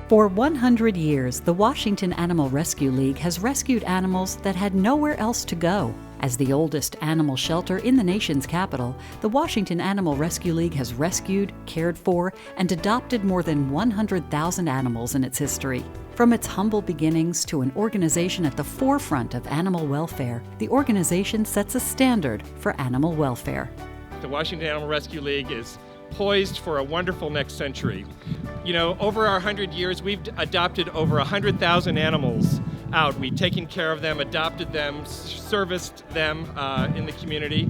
For 100 years, the Washington Animal Rescue League has rescued animals that had nowhere else to go. As the oldest animal shelter in the nation's capital, the Washington Animal Rescue League has rescued, cared for, and adopted more than 100,000 animals in its history. From its humble beginnings to an organization at the forefront of animal welfare, the organization sets a standard for animal welfare. The Washington Animal Rescue League is poised for a wonderful next century. You know, over our 100 years, we've adopted over 100,000 animals out. We've taken care of them, adopted them, serviced them in the community.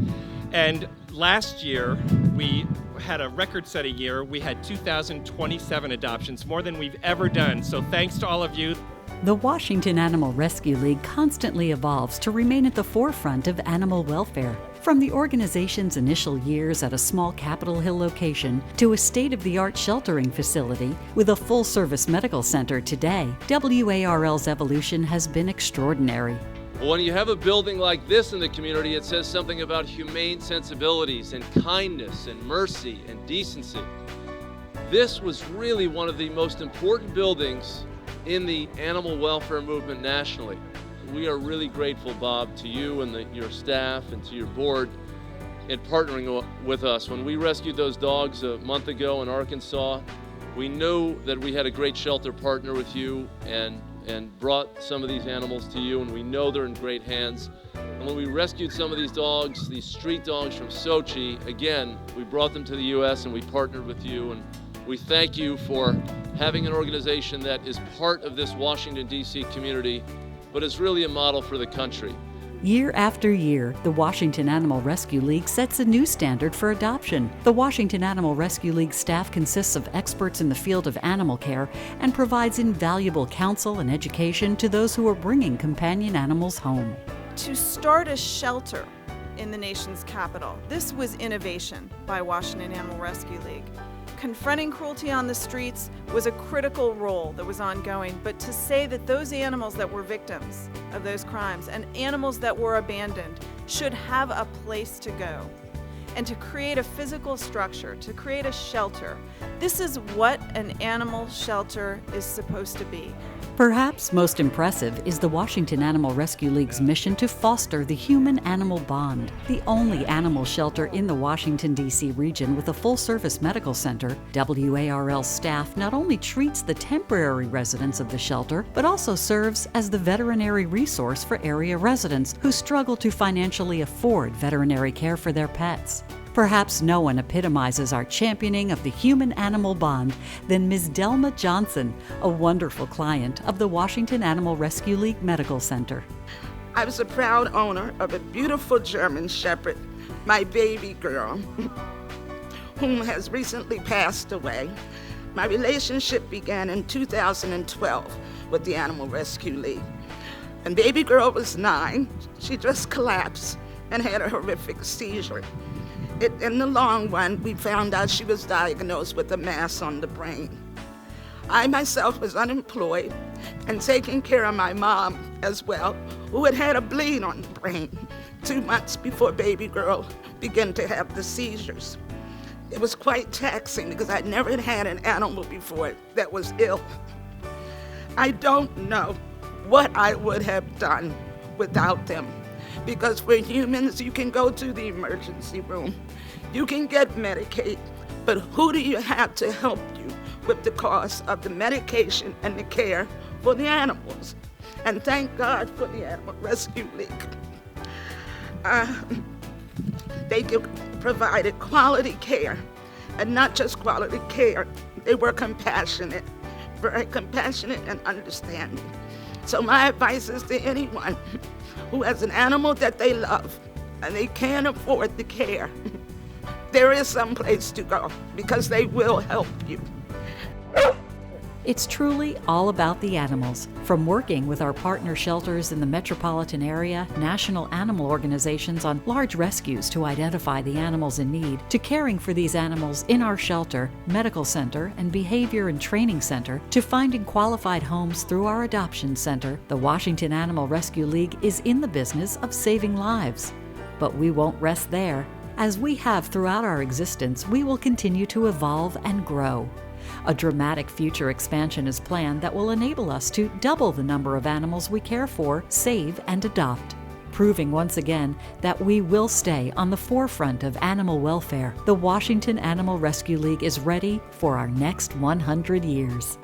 And last year, we had a record-setting year. We had 2,027 adoptions, more than we've ever done. So thanks to all of you. The Washington Animal Rescue League constantly evolves to remain at the forefront of animal welfare. From the organization's initial years at a small Capitol Hill location to a state-of-the-art sheltering facility with a full-service medical center today, WARL's evolution has been extraordinary. When you have a building like this in the community, it says something about humane sensibilities and kindness and mercy and decency. This was really one of the most important buildings in the animal welfare movement nationally. We are really grateful, Bob, to you and your staff and to your board in partnering with us. When we rescued those dogs a month ago in Arkansas, we knew that we had a great shelter partner with you and brought some of these animals to you, and we know they're in great hands. And when we rescued some of these dogs, these street dogs from Sochi, again, we brought them to the U.S. and we partnered with you. And we thank you for having an organization that is part of this Washington, D.C. community, but is really a model for the country. Year after year, the Washington Animal Rescue League sets a new standard for adoption. The Washington Animal Rescue League staff consists of experts in the field of animal care and provides invaluable counsel and education to those who are bringing companion animals home. To start a shelter in the nation's capital, this was innovation by Washington Animal Rescue League. Confronting cruelty on the streets was a critical role that was ongoing, but to say that those animals that were victims of those crimes and animals that were abandoned should have a place to go, and to create a physical structure, to create a shelter, this is what an animal shelter is supposed to be. Perhaps most impressive is the Washington Animal Rescue League's mission to foster the human-animal bond. The only animal shelter in the Washington, D.C. region with a full-service medical center, WARL staff not only treats the temporary residents of the shelter, but also serves as the veterinary resource for area residents who struggle to financially afford veterinary care for their pets. Perhaps no one epitomizes our championing of the human-animal bond than Ms. Delma Johnson, a wonderful client of the Washington Animal Rescue League Medical Center. I was a proud owner of a beautiful German Shepherd, my baby girl, whom has recently passed away. My relationship began in 2012 with the Animal Rescue League. When baby girl was 9, she just collapsed and had a horrific seizure. In the long run, we found out she was diagnosed with a mass on the brain. I myself was unemployed and taking care of my mom as well, who had had a bleed on the brain 2 months before baby girl began to have the seizures. It was quite taxing because I'd never had an animal before that was ill. I don't know what I would have done without them. Because for humans, you can go to the emergency room, you can get Medicaid, but who do you have to help you with the cost of the medication and the care for the animals? And thank God for the Animal Rescue League. They provided quality care, and not just quality care, they were compassionate, very compassionate and understanding. So my advice is to anyone who has an animal that they love and they can't afford the care, there is some place to go because they will help you. It's truly all about the animals. From working with our partner shelters in the metropolitan area, national animal organizations on large rescues to identify the animals in need, to caring for these animals in our shelter, medical center, and behavior and training center, to finding qualified homes through our adoption center, the Washington Animal Rescue League is in the business of saving lives. But we won't rest there. As we have throughout our existence, we will continue to evolve and grow. A dramatic future expansion is planned that will enable us to double the number of animals we care for, save, and adopt. Proving once again that we will stay on the forefront of animal welfare, the Washington Animal Rescue League is ready for our next 100 years.